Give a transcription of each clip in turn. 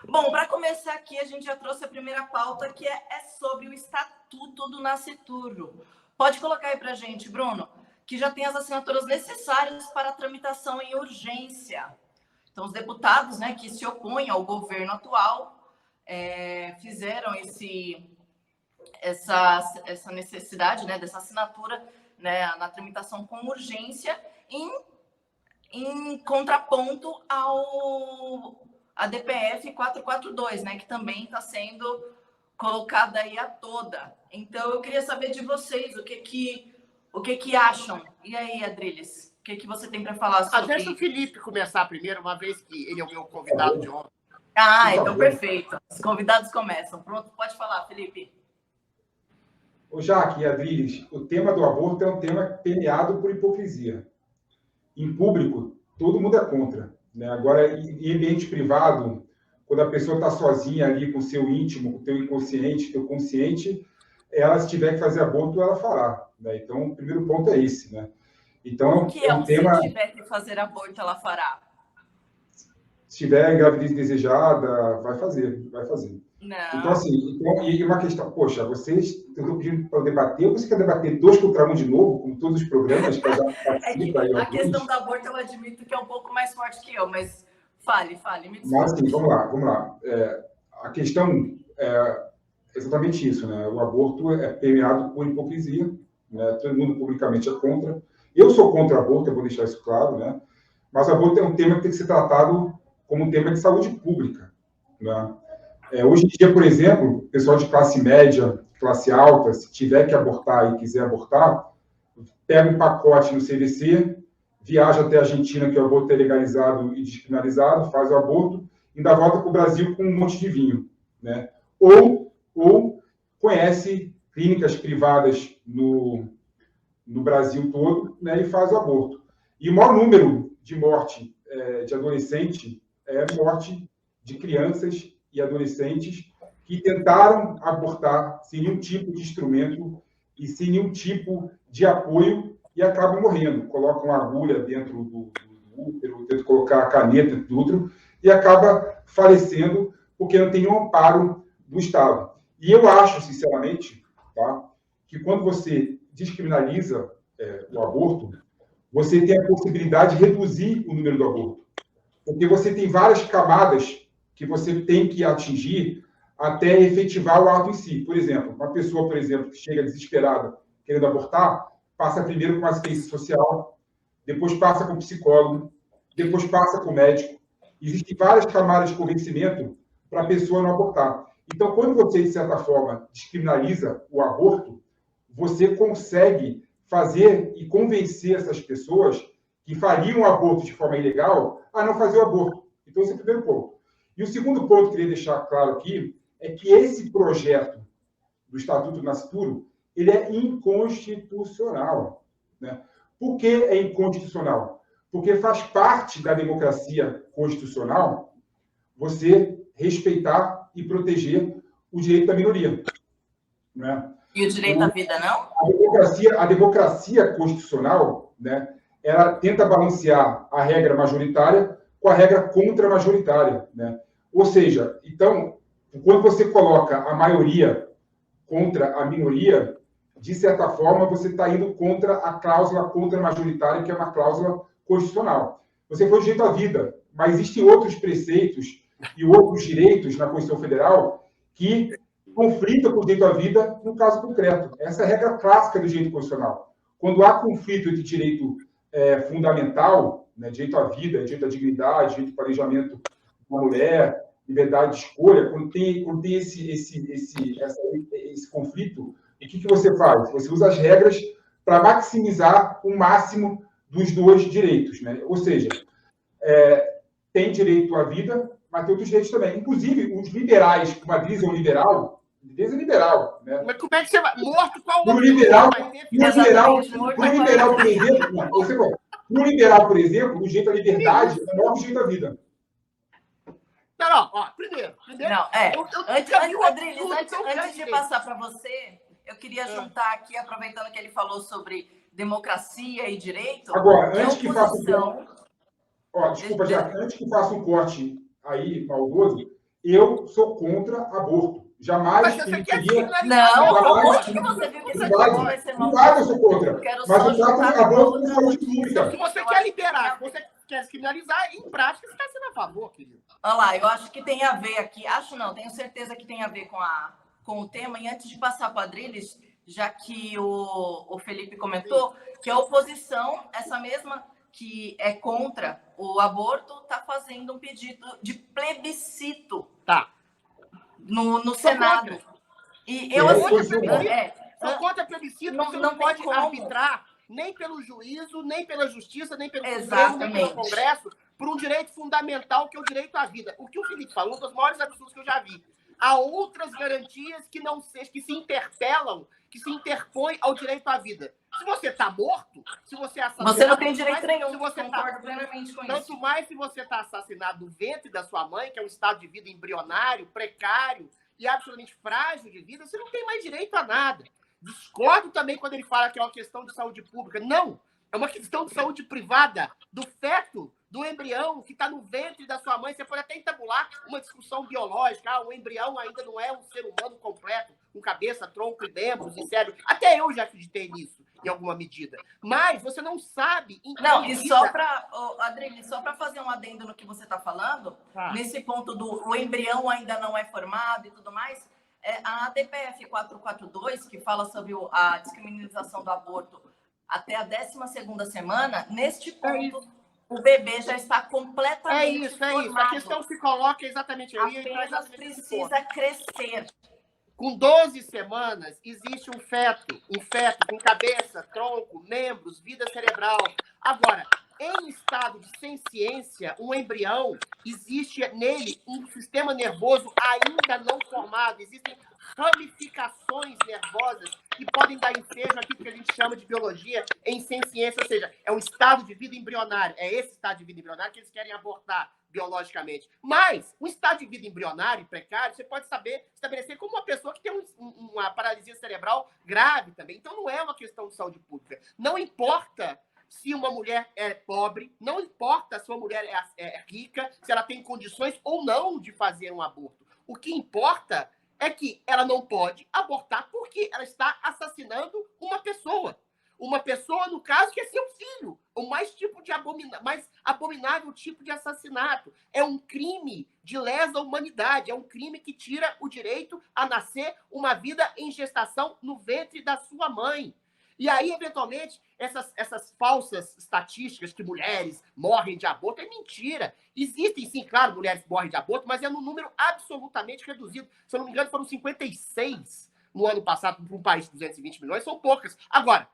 Bom, para começar aqui, a gente já trouxe a primeira pauta, que é sobre o Estatuto do Nascituro. Pode colocar aí para a gente, Bruno, que já tem as assinaturas necessárias para a tramitação em urgência. Então, os deputados, né, que se opõem ao governo atual fizeram essa necessidade, né, dessa assinatura, né, na tramitação com urgência, em contraponto a DPF 442, né, que também está sendo colocada aí a toda. Então, eu queria saber de vocês o que acham. E aí, Adriles, o que você tem para falar sobre... Deixa o Felipe começar primeiro, uma vez que ele é o meu convidado de ontem. Então perfeito. Os convidados começam. Pronto, pode falar, Felipe. Ô, Jaque e Adriles, o tema do aborto é um tema permeado por hipocrisia. Em público, todo mundo é contra, né? Agora, em ambiente privado, quando a pessoa está sozinha ali com o seu íntimo, com o teu inconsciente, teu consciente, ela, se tiver que fazer aborto, ela fará, né? Então, o primeiro ponto é esse, né? Então, o que é um tema... Se tiver que fazer aborto, ela fará? Se tiver gravidez desejada, vai fazer. Não. Então, assim, e uma questão, poxa, vocês estão pedindo para debater, ou você quer debater 2 contra 1 de novo, como todos os programas que eu já participo? A questão do aborto, eu admito que é um pouco mais forte que eu, mas fale, me desculpe. Mas, assim, vamos lá. A questão é exatamente isso, né? O aborto é permeado por hipocrisia, né? Todo mundo publicamente é contra. Eu sou contra o aborto, eu vou deixar isso claro, né? Mas o aborto é um tema que tem que ser tratado como um tema de saúde pública, né? Hoje em dia, por exemplo, pessoal de classe média, classe alta, se tiver que abortar e quiser abortar, pega um pacote no CVC, viaja até a Argentina, que o aborto é legalizado e descriminalizado, faz o aborto, e ainda volta para o Brasil com um monte de vinho, né? Ou conhece clínicas privadas no Brasil todo, né, e faz o aborto. E o maior número de morte de adolescente é morte de crianças e adolescentes que tentaram abortar sem nenhum tipo de instrumento e sem nenhum tipo de apoio e acabam morrendo. Colocam uma agulha dentro do útero, tentam colocar a caneta dentro do útero e acaba falecendo porque não tem nenhum amparo do Estado. E eu acho, sinceramente, tá, que quando você descriminaliza o aborto, você tem a possibilidade de reduzir o número do aborto. Porque você tem várias camadas que você tem que atingir até efetivar o ato em si. Por exemplo, uma pessoa, que chega desesperada querendo abortar, passa primeiro com assistência social, depois passa com psicólogo, depois passa com médico. Existem várias camadas de convencimento para a pessoa não abortar. Então, quando você, de certa forma, descriminaliza o aborto, você consegue fazer e convencer essas pessoas que fariam o aborto de forma ilegal a não fazer o aborto. Então, esse é o primeiro ponto. E o segundo ponto que eu queria deixar claro aqui é que esse projeto do Estatuto do Nascituro, ele é inconstitucional, né? Por que é inconstitucional? Porque faz parte da democracia constitucional você respeitar e proteger o direito da minoria, né? E o direito à vida, não? A democracia constitucional, né, ela tenta balancear a regra majoritária com a regra contra-majoritária, né? Ou seja, então, quando você coloca a maioria contra a minoria, de certa forma, você está indo contra a cláusula contra-majoritária, que é uma cláusula constitucional. Você foi direito à vida, mas existem outros preceitos e outros direitos na Constituição Federal que conflitam com o direito à vida no caso concreto. Essa é a regra clássica do direito constitucional. Quando há conflito entre direito fundamental, né, direito à vida, direito à dignidade, direito ao planejamento da mulher, liberdade de escolha, quando tem esse conflito, o que você faz? Você usa as regras para maximizar o máximo dos dois direitos, né? Ou seja, tem direito à vida, mas tem outros direitos também. Inclusive, os liberais, como a Adriles é um liberal, né? Mas como é que você vai? Morto qual o liberal, por exemplo, o direito à liberdade é o maior direito à vida. Não, primeiro. Antes de passar para você, eu queria juntar aqui, aproveitando que ele falou sobre democracia e direito. Agora, antes que faça um corte aí, maldoso, eu sou contra aborto. Jamais Mas você quer permitiria. criminalizar? Não, Jamais. onde que você viu que esse Claro, aborto vai ser mal? claro que eu sou contra. Eu quero Mas só eu trato juntar aborto com como outra saúde notícia. pública. Se você Eu quer acho que liberar, se tem a você quer criminalizar, em prática você está sendo a favor, querido. Olha lá, eu acho que tem a ver aqui, acho não, tenho certeza que tem a ver com o tema. E antes de passar para a Adriles, já que o Felipe comentou, que a oposição, essa mesma que é contra o aborto, está fazendo um pedido de plebiscito Tá. no Sou Senado. contra. E É, eu, assim, pois é. Sou contra plebiscito, Não- você não não tem pode como. arbitrar nem pelo juízo, nem pela justiça, nem pelo Supremo, nem Exatamente. pelo Congresso, por um direito fundamental que é o direito à vida. O que o Felipe falou, um dos maiores absurdos que eu já vi. Há outras garantias que não que se interpelam, que se interpõem ao direito à vida. Se você está morto, se você é assassinado... Você não tem direito nenhum, se você concordo plenamente com tanto isso. mais se você está assassinado no ventre da sua mãe, que é um estado de vida embrionário, precário e absolutamente frágil de vida, você não tem mais direito a nada. Discordo também quando ele fala que é uma questão de saúde pública. Não, é uma questão de saúde privada, do feto, do embrião que está no ventre da sua mãe. Você pode até entabular uma discussão biológica. O embrião ainda não é um ser humano completo, com cabeça, tronco e membros e cérebro. Até eu já acreditei nisso, em alguma medida. Mas você não sabe... Não, e só para, Adriele, só para fazer um adendo no que você está falando, nesse ponto do o embrião ainda não é formado e tudo mais, a DPF 442, que fala sobre a descriminalização do aborto até a 12ª semana, neste ponto, o bebê já está completamente formado. A questão se coloca exatamente aí. Apenas precisa crescer. Com 12 semanas, existe um feto com cabeça, tronco, membros, vida cerebral. Agora, em estado de senciência, um embrião, existe nele um sistema nervoso ainda não formado. Existem ramificações nervosas que podem dar ensejo àquilo que a gente chama de biologia em senciência, ou seja, é um estado de vida embrionário. É esse estado de vida embrionário que eles querem abortar biologicamente. Mas, um estado de vida embrionário e precário, você pode estabelecer como uma pessoa que tem uma paralisia cerebral grave também. Então, não é uma questão de saúde pública. Não importa se uma mulher é pobre, não importa se uma mulher é rica, se ela tem condições ou não de fazer um aborto. O que importa é que ela não pode abortar porque ela está assassinando uma pessoa. Uma pessoa, no caso, que é seu filho. O mais abominável tipo de assassinato. É um crime de lesa humanidade. É um crime que tira o direito a nascer uma vida em gestação no ventre da sua mãe. E aí, eventualmente, essas falsas estatísticas que mulheres morrem de aborto é mentira. Existem, sim, claro, mulheres que morrem de aborto, mas é num número absolutamente reduzido. Se eu não me engano, foram 56 no ano passado para um país de 220 milhões, são poucas. Agora,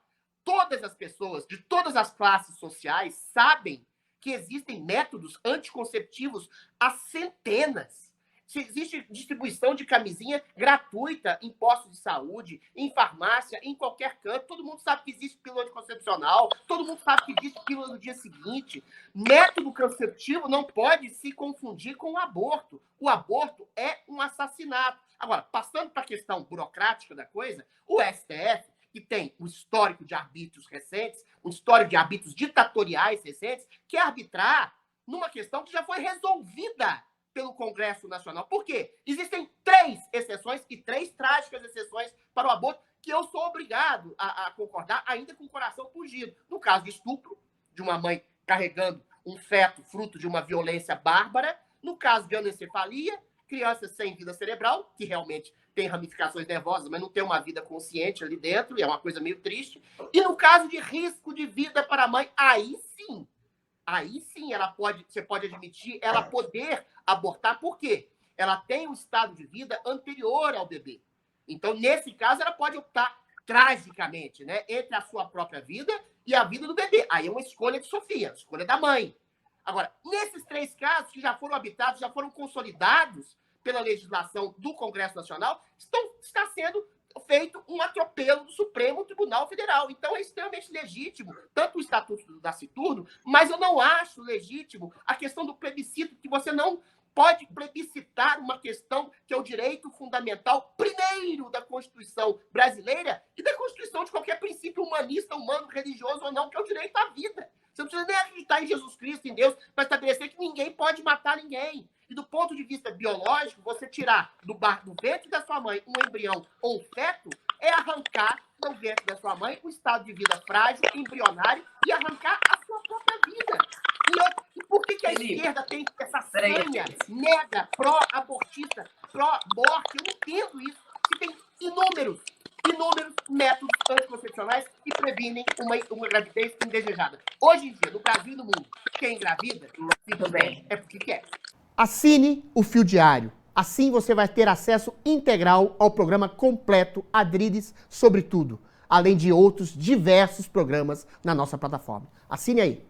todas as pessoas de todas as classes sociais sabem que existem métodos anticonceptivos há centenas. Se existe distribuição de camisinha gratuita em postos de saúde, em farmácia, em qualquer canto. Todo mundo sabe que existe pílula anticoncepcional, todo mundo sabe que existe pílula no dia seguinte. Método contraceptivo não pode se confundir com o aborto. O aborto é um assassinato. Agora, passando para a questão burocrática da coisa, o STF, que tem um histórico de arbítrios recentes, um histórico de arbítrios ditatoriais recentes, quer arbitrar numa questão que já foi resolvida pelo Congresso Nacional. Por quê? Existem 3 exceções e 3 trágicas exceções para o aborto que eu sou obrigado a concordar, ainda com o coração pungido. No caso de estupro, de uma mãe carregando um feto fruto de uma violência bárbara. No caso de anencefalia, crianças sem vida cerebral, que realmente tem ramificações nervosas, mas não tem uma vida consciente ali dentro, e é uma coisa meio triste. E no caso de risco de vida para a mãe, aí sim, você pode admitir ela poder abortar. Por quê? Ela tem um estado de vida anterior ao bebê. Então, nesse caso, ela pode optar tragicamente, né, entre a sua própria vida e a vida do bebê. Aí é uma escolha de Sofia, escolha da mãe. Agora, nesses 3 casos que já foram habitados, já foram consolidados pela legislação do Congresso Nacional, está sendo feito um atropelo do Supremo Tribunal Federal. Então, é extremamente legítimo, tanto o Estatuto do Nasciturno, mas eu não acho legítimo a questão do plebiscito, que você não pode plebiscitar uma questão que é o direito fundamental, primeiro, da Constituição brasileira e da Constituição de qualquer princípio humanista, humano, religioso ou não, que é o direito à vida. Você não precisa nem acreditar em Jesus Cristo, em Deus, para estabelecer que ninguém pode matar ninguém. E do ponto de vista biológico, você tirar do ventre da sua mãe um embrião ou feto é arrancar do ventre da sua mãe o estado de vida frágil, embrionário e arrancar a sua própria vida. E por que a esquerda tem essa sanha nega, pró-abortista, pró-morte? Eu não entendo isso. Se tem inúmeros métodos anticoncepcionais que previnem uma gravidez indesejada. Hoje em dia, no Brasil e no mundo, quem engravida, Tudo bem. é porque quer. Assine o Fio Diário. Assim você vai ter acesso integral ao programa completo Adriles sobre tudo, além de outros diversos programas na nossa plataforma. Assine aí.